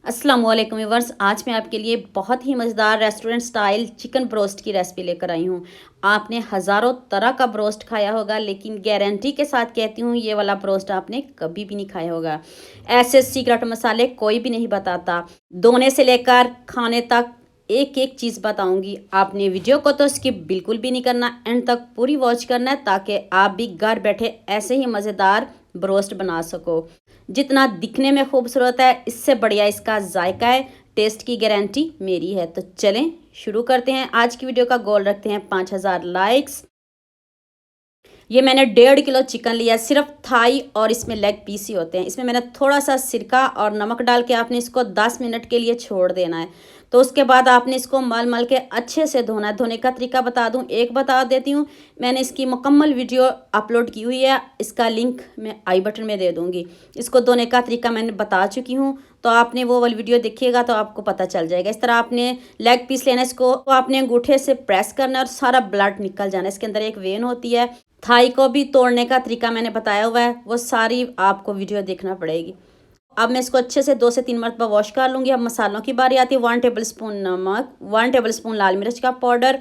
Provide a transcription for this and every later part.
अस्सलाम वालेकुम व्यूअर्स। आज मैं आपके लिए बहुत ही मज़ेदार रेस्टोरेंट स्टाइल चिकन ब्रोस्ट की रेसिपी लेकर आई हूँ। आपने हज़ारों तरह का ब्रोस्ट खाया होगा, लेकिन गारंटी के साथ कहती हूँ ये वाला ब्रोस्ट आपने कभी भी नहीं खाया होगा। ऐसे सीक्रेट मसाले कोई भी नहीं बताता। धोने से लेकर खाने तक एक एक चीज़ बताऊंगी। आपने वीडियो को तो स्किप बिल्कुल भी नहीं करना, एंड तक पूरी वॉच करना है ताकि आप भी घर बैठे ऐसे ही मज़ेदार ब्रोस्ट बना सको। जितना दिखने में खूबसूरत है, इससे बढ़िया इसका जायका है। टेस्ट की गारंटी मेरी है। तो चलें शुरू करते हैं। आज की वीडियो का गोल रखते हैं 5000 लाइक्स। ये मैंने 1.5 किलो चिकन लिया, सिर्फ थाई और इसमें लेग पीस ही होते हैं। इसमें मैंने थोड़ा सा सिरका और नमक डाल के आपने इसको 10 मिनट के लिए छोड़ देना है। तो उसके बाद आपने इसको मल मल के अच्छे से धोना है। धोने का तरीका बता दूं, एक बता देती हूँ। मैंने इसकी मुकम्मल वीडियो अपलोड की हुई है, इसका लिंक मैं आई बटन में दे दूँगी। इसको धोने का तरीका मैंने बता चुकी हूँ, तो आपने वो वाली वीडियो देखिएगा तो आपको पता चल जाएगा। इस तरह आपने लेग पीस लेना, इसको तो आपने अंगूठे से प्रेस करना और सारा ब्लड निकल जाना है। इसके अंदर एक वेन होती है। थाई को भी तोड़ने का तरीका मैंने बताया हुआ है, वो सारी आपको वीडियो देखना पड़ेगी। अब मैं इसको अच्छे से 2 से 3 मरतबा वॉश कर लूँगी। अब मसालों की बारी आती है। 1 टेबल स्पून नमक, 1 टेबल स्पून लाल मिर्च का पाउडर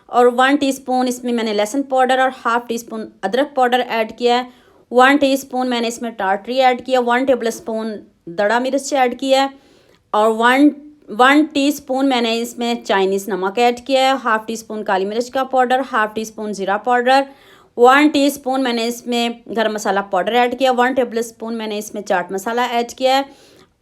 और 1 टीस्पून इसमें मैंने लहसुन पाउडर और हाफ़ टी स्पून अदरक पाउडर ऐड किया है। 1 टीस्पून मैंने इसमें टाटरी ऐड किया। 1 टेबल स्पून दड़ा मिर्च ऐड किया है और 1 टीस्पून मैंने इसमें चाइनीज़ नमक ऐड किया है। हाफ़ टी स्पून काली मिर्च का पाउडर, हाफ़ टी स्पून ज़ीरा पाउडर, 1 टीस्पून मैंने इसमें गरम मसाला पाउडर ऐड किया। 1 टेबल स्पून मैंने इसमें चाट मसाला ऐड किया है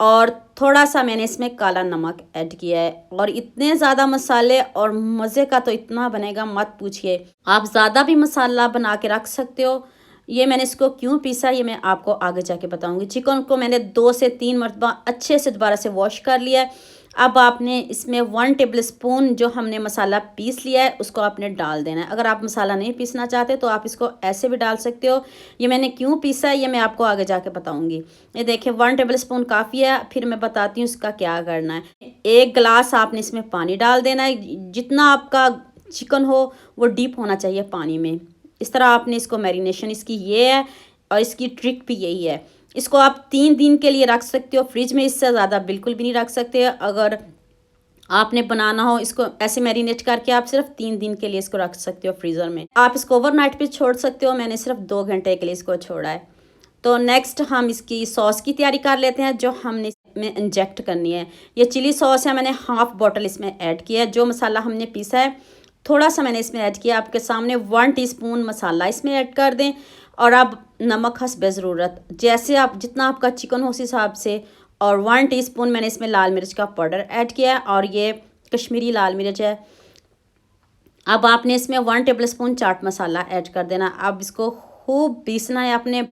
और थोड़ा सा मैंने इसमें काला नमक ऐड किया है। और इतने ज़्यादा मसाले और मज़े का तो इतना बनेगा मत पूछिए। आप ज़्यादा भी मसाला बना के रख सकते हो। ये मैंने इसको क्यों पीसा ये मैं आपको आगे जाके बताऊंगी। चिकन को मैंने 2 से 3 मरतबा अच्छे से दोबारा से वॉश कर लिया है। अब आपने इसमें 1 टेबल स्पून जो हमने मसाला पीस लिया है उसको आपने डाल देना है। अगर आप मसाला नहीं पीसना चाहते तो आप इसको ऐसे भी डाल सकते हो। ये मैंने क्यों पीसा है ये मैं आपको आगे जाके बताऊंगी। ये देखिए 1 टेबल स्पून काफ़ी है। फिर मैं बताती हूँ इसका क्या करना है। 1 गिलास आपने इसमें पानी डाल देना है। जितना आपका चिकन हो वो डीप होना चाहिए पानी में। इस तरह आपने इसको मैरिनेशन इसकी ये है और इसकी ट्रिक भी यही है। इसको आप 3 दिन के लिए रख सकते हो फ्रिज में, इससे ज़्यादा बिल्कुल भी नहीं रख सकते। अगर आपने बनाना हो इसको ऐसे मैरिनेट करके आप सिर्फ 3 दिन के लिए इसको रख सकते हो फ्रीज़र में। आप इसको ओवरनाइट भी छोड़ सकते हो। मैंने सिर्फ 2 घंटे के लिए इसको छोड़ा है। तो नेक्स्ट हम इसकी सॉस की तैयारी कर लेते हैं जो हमने इसमें इंजेक्ट करनी है। ये चिली सॉस है, मैंने हाफ़ बॉटल इसमें ऐड किया है। जो मसाला हमने पीसा है थोड़ा सा मैंने इसमें ऐड किया आपके सामने। 1 टीस्पून मसाला इसमें ऐड कर दें और अब नमक हस्बे ज़रूरत, जैसे आप जितना आपका चिकन हो उस हिसाब से। और 1 टीस्पून मैंने इसमें लाल मिर्च का पाउडर ऐड किया है और ये कश्मीरी लाल मिर्च है। अब आपने इसमें 1 table spoon chaat masala add कर देना। अब इसको खूब पीसना है आपने,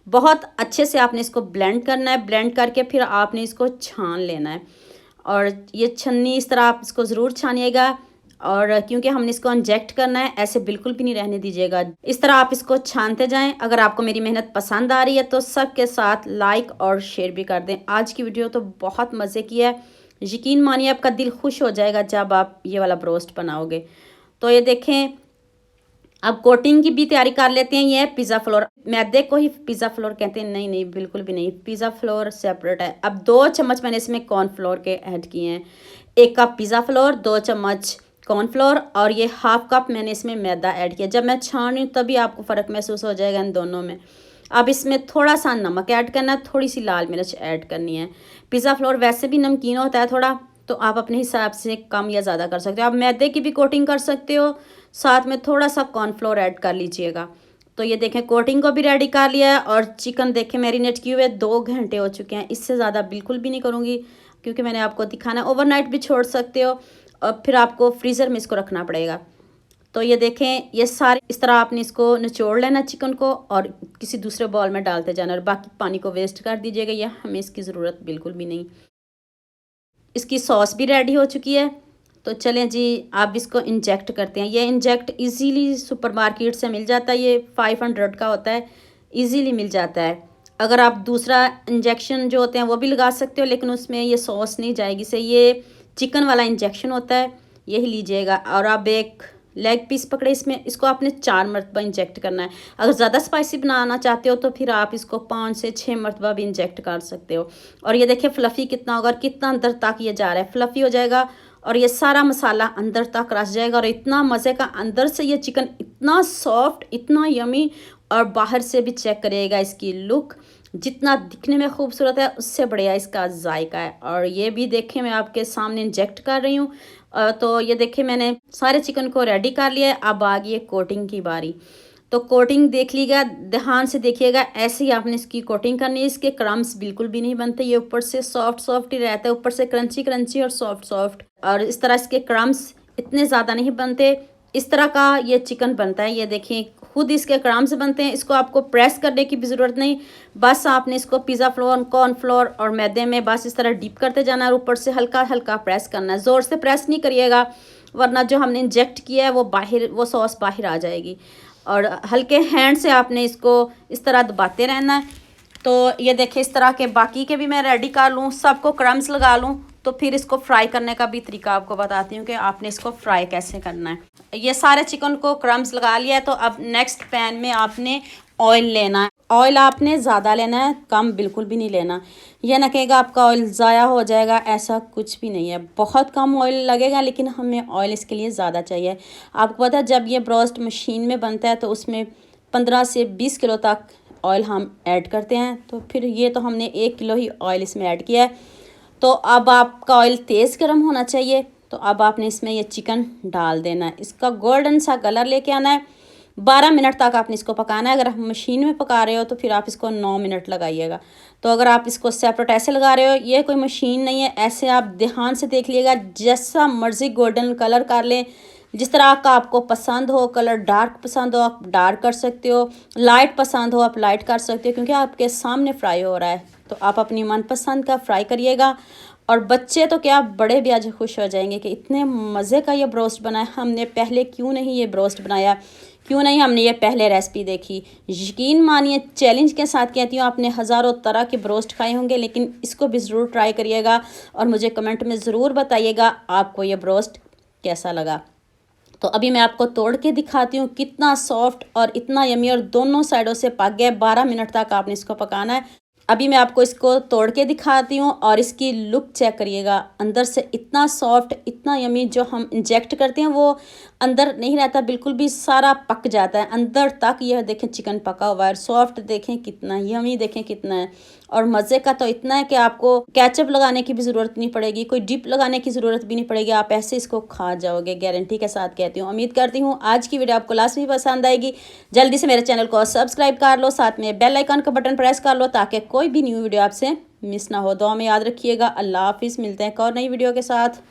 बहुत अच्छे से आपने इसको ब्लेंड करना है। ब्लेंड करके फिर आपने इसको छान लेना है और ये छन्नी इस तरह आप इसको ज़रूर छानिएगा। और क्योंकि हमने इसको इंजेक्ट करना है, ऐसे बिल्कुल भी नहीं रहने दीजिएगा। इस तरह आप इसको छानते जाएं। अगर आपको मेरी मेहनत पसंद आ रही है तो सबके साथ लाइक और शेयर भी कर दें। आज की वीडियो तो बहुत मज़े की है, यकीन मानिए आपका दिल खुश हो जाएगा जब आप ये वाला ब्रोस्ट बनाओगे। तो ये देखें, अब कोटिंग की भी तैयारी कर लेते हैं। ये है पिज़्ज़ा फ्लोर। मैदे को ही पिज़्ज़ा फ्लोर कहते हैं? नहीं नहीं, बिल्कुल भी नहीं। पिज़्ज़ा फ्लोर सेपरेट है। अब 2 चम्मच मैंने इसमें कॉर्नफ्लोर के ऐड किए हैं। 1 कप पिज़्ज़ा फ्लोर, 2 चम्मच कॉर्नफ्लोर और ये हाफ़ कप मैंने इसमें मैदा ऐड किया। जब मैं छान रही हूँ तभी आपको फ़र्क महसूस हो जाएगा इन दोनों में। अब इसमें थोड़ा सा नमक ऐड करना है, थोड़ी सी लाल मिर्च ऐड करनी है। पिज़्ज़ा फ्लोर वैसे भी नमकीन होता है थोड़ा, तो आप अपने हिसाब से कम या ज़्यादा कर सकते हो। आप मैदे की भी कोटिंग कर सकते हो, साथ में थोड़ा सा कॉर्नफ्लोर ऐड कर लीजिएगा। तो ये देखें कोटिंग को भी रेडी कर लिया है और चिकन देखें मैरिनेट किए हुए 2 घंटे हो चुके हैं। इससे ज़्यादा बिल्कुल भी नहीं करूँगी क्योंकि मैंने आपको दिखाना है। ओवरनाइट भी छोड़ सकते हो और फिर आपको फ्रीज़र में इसको रखना पड़ेगा। तो ये देखें, ये सारे इस तरह आपने इसको निचोड़ लेना चिकन को और किसी दूसरे बॉल में डालते जाना और बाकी पानी को वेस्ट कर दीजिएगा। यह हमें इसकी ज़रूरत बिल्कुल भी नहीं। इसकी सॉस भी रेडी हो चुकी है। तो चलें जी, आप इसको इंजेक्ट करते हैं। ये इंजेक्ट इजीली सुपरमार्केट से मिल जाता है। ये 500 का होता है, इजीली मिल जाता है। अगर आप दूसरा इंजेक्शन जो होते हैं वो भी लगा सकते हो, लेकिन उसमें ये सॉस नहीं जाएगी से। ये चिकन वाला इंजेक्शन होता है, यही लीजिएगा। और अब एक लेग पीस पकड़े इसमें, इसको आपने 4 मरतबा इंजेक्ट करना है। अगर ज़्यादा स्पाइसी बनाना चाहते हो तो फिर आप इसको 5 से 6 मरतबा भी इंजेक्ट कर सकते हो। और ये देखिए फ्लफ़ी कितना होगा और कितना अंदर तक ये जा रहा है, फ्लफ़ी हो जाएगा और ये सारा मसाला अंदर तक रच जाएगा और इतना मज़े का अंदर से ये चिकन इतना सॉफ्ट, इतना यमी, और बाहर से भी चेक करिएगा इसकी लुक, जितना दिखने में खूबसूरत है उससे बढ़िया इसका जायका है। और ये भी देखिए मैं आपके सामने इंजेक्ट कर रही हूँ। तो ये देखिए मैंने सारे चिकन को रेडी कर लिया है। अब आ गई है कोटिंग की बारी। तो कोटिंग देख लीजिएगा, ध्यान से देखिएगा, ऐसे ही आपने इसकी कोटिंग करनी है। इसके क्रम्स बिल्कुल भी नहीं बनते, ये ऊपर से सॉफ्ट सॉफ्ट ही रहता है, ऊपर से क्रंची क्रंची और सॉफ्ट सॉफ्ट, और इस तरह इसके क्रम्स इतने ज़्यादा नहीं बनते। इस तरह का ये चिकन बनता है। ये देखिए खुद इसके क्रम्स बनते हैं, इसको आपको प्रेस करने की भी ज़रूरत नहीं, बस आपने इसको पिज़्ज़ा फ्लोर, कॉर्नफ्लोर और मैदे में बस इस तरह डिप करते जाना है और ऊपर से हल्का हल्का प्रेस करना है। ज़ोर से प्रेस नहीं करिएगा वरना जो हमने इंजेक्ट किया है वो बाहर, वो सॉस बाहर आ जाएगी। और हल्के हैंड से आपने इसको इस तरह दबाते रहना है। तो ये देखिए इस तरह के बाकी के भी मैं रेडी कर लूँ, सबको क्रम्स लगा लूँ, तो फिर इसको फ्राई करने का भी तरीका आपको बताती हूँ कि आपने इसको फ्राई कैसे करना है। ये सारे चिकन को क्रम्स लगा लिया है। तो अब नेक्स्ट पैन में आपने ऑयल लेना है। ऑयल आपने ज़्यादा लेना है, कम बिल्कुल भी नहीं लेना। यह ना कहेगा आपका ऑयल ज़ाया हो जाएगा, ऐसा कुछ भी नहीं है। बहुत कम ऑयल लगेगा लेकिन हमें ऑयल इसके लिए ज़्यादा चाहिए। आपको पता है जब ये ब्रोस्ट मशीन में बनता है तो उसमें 15 से 20 किलो तक ऑयल हम ऐड करते हैं। तो फिर ये तो हमने 1 किलो ही ऑयल इसमें ऐड किया है। तो अब आपका ऑयल तेज़ गर्म होना चाहिए। तो अब आपने इसमें ये चिकन डाल देना है, इसका गोल्डन सा कलर लेके आना है। 12 मिनट तक आपने इसको पकाना है। अगर आप मशीन में पका रहे हो तो फिर आप इसको 9 मिनट लगाइएगा। तो अगर आप इसको सेपरेट ऐसे लगा रहे हो, ये कोई मशीन नहीं है, ऐसे आप ध्यान से देख लीजिएगा, जैसा मर्ज़ी गोल्डन कलर कर लें, जिस तरह का आपको पसंद हो। कलर डार्क पसंद हो आप डार्क कर सकते हो, लाइट पसंद हो आप लाइट कर सकते हो, क्योंकि आपके सामने फ्राई हो रहा है। तो आप अपनी मनपसंद का फ्राई करिएगा। और बच्चे तो क्या, बड़े भी आज खुश हो जाएंगे कि इतने मज़े का ये ब्रोस्ट बना है, हमने पहले क्यों नहीं ये ब्रोस्ट बनाया, क्यों नहीं हमने ये पहले रेसिपी देखी। यकीन मानिए, चैलेंज के साथ कहती हूँ, आपने हज़ारों तरह के ब्रोस्ट खाए होंगे लेकिन इसको भी ज़रूर ट्राई करिएगा और मुझे कमेंट में ज़रूर बताइएगा आपको ये ब्रोस्ट कैसा लगा। तो अभी मैं आपको तोड़ के दिखाती हूँ कितना सॉफ्ट और इतना यमी, और दोनों साइडों से पक गया। 12 मिनट तक आपने इसको पकाना है। अभी मैं आपको इसको तोड़ के दिखाती हूँ और इसकी लुक चेक करिएगा। अंदर से इतना सॉफ्ट, इतना यमी, जो हम इंजेक्ट करते हैं वो अंदर नहीं रहता, बिल्कुल भी सारा पक जाता है अंदर तक। यह देखें चिकन पका हुआ है, सॉफ्ट देखें कितना, यमी देखें कितना है, और मज़े का तो इतना है कि आपको केचप लगाने की भी ज़रूरत नहीं पड़ेगी, कोई डिप लगाने की ज़रूरत भी नहीं पड़ेगी, आप ऐसे इसको खा जाओगे, गारंटी के साथ कहती हूँ। उम्मीद करती हूँ आज की वीडियो आपको लास्ट में पसंद आएगी। जल्दी से मेरे चैनल को सब्सक्राइब कर लो, साथ में बेल आइकन का बटन प्रेस कर लो ताकि कोई भी न्यू वीडियो आपसे मिस ना हो। दुआ में याद रखिएगा। अल्लाह हाफिज़, मिलते हैं एक और नई वीडियो के साथ।